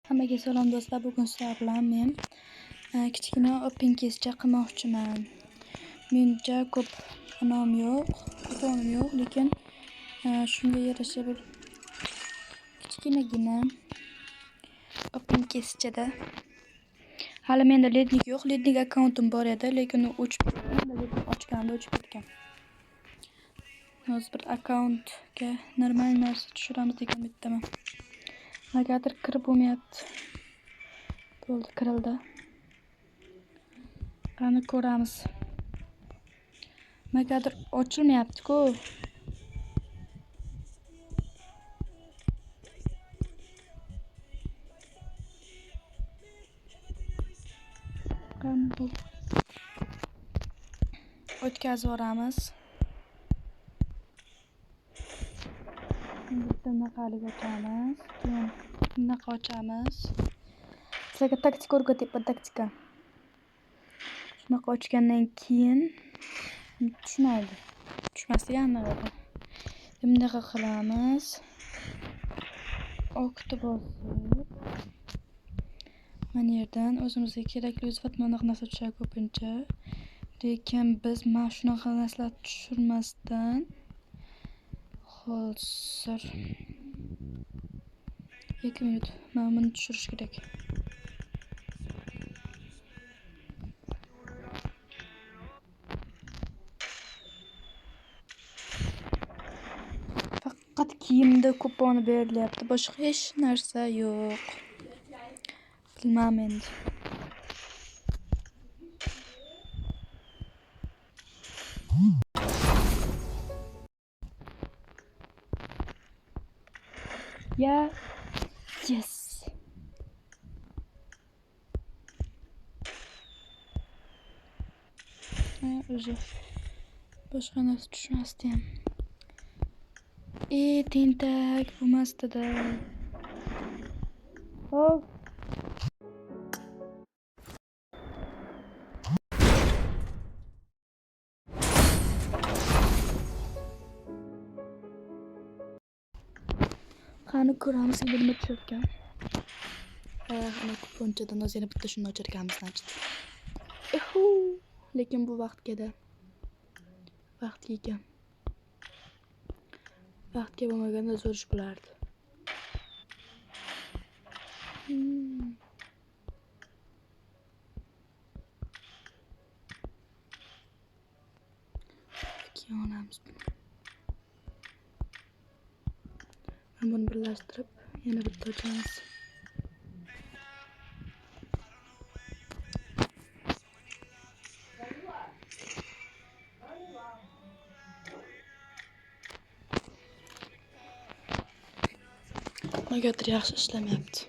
Hammaga salom do'stlar. Bugun sizlar bilan men kichkina opinkescha qilmoqchiman. Mencha ko'p anom yo'q, kuponim yo'q, lekin shunga yarasha bir kichkinagina opinkeschada. Hali menda lednik yo'q. Lednik akkauntim bor edi, lekin u o'chib ketgan. Ochganimda o'chib ketgan. Hozir bir akkauntga normal narsa tushiramiz degan umiddaman. Negadir kirib bo'lmayapti. Bo'ldi, kirildi. Qani ko'ramiz. Negadir ochilmayapti-ku. Qani bu. O'tkazib yuboramiz. Bitta bunaqalik ochamiz. Keyin bunaqa ochamiz. Sizlarga taktika o'rgatayapman, taktika. Shunaqa ochgandan keyin tushmaydi. Tushmasligi aniq. Bundaqa qilamiz. Okni bosib mana yerdan o'zimizga kerakli aniq narsa tushadi ko'pincha. Lekin biz mana shunaqa narsalar tushirmasdan hozir 2 minut mana buni tushirish kerak. Faqat kiyimda kuponi berilyapti, boshqa hech narsa yo'q. Bilmadim endi. Ya, yes. O'zi boshqa narsa tushmasdi ham. Tentak bo'lmasdi-da. Hop. Qani ko'ramiz, nima tushirgan. Ana kuponchadan o'zi yana bitta shuni ochirganmiz, значит. Lekin bu vaqtga ekan. Vaqtga bo'lmaganda zo'r ish bo'lardi. Keyin olamiz buni. Buni birlashtirib yana bitta ochamiz. Negadir yaxshi ishlamayapti.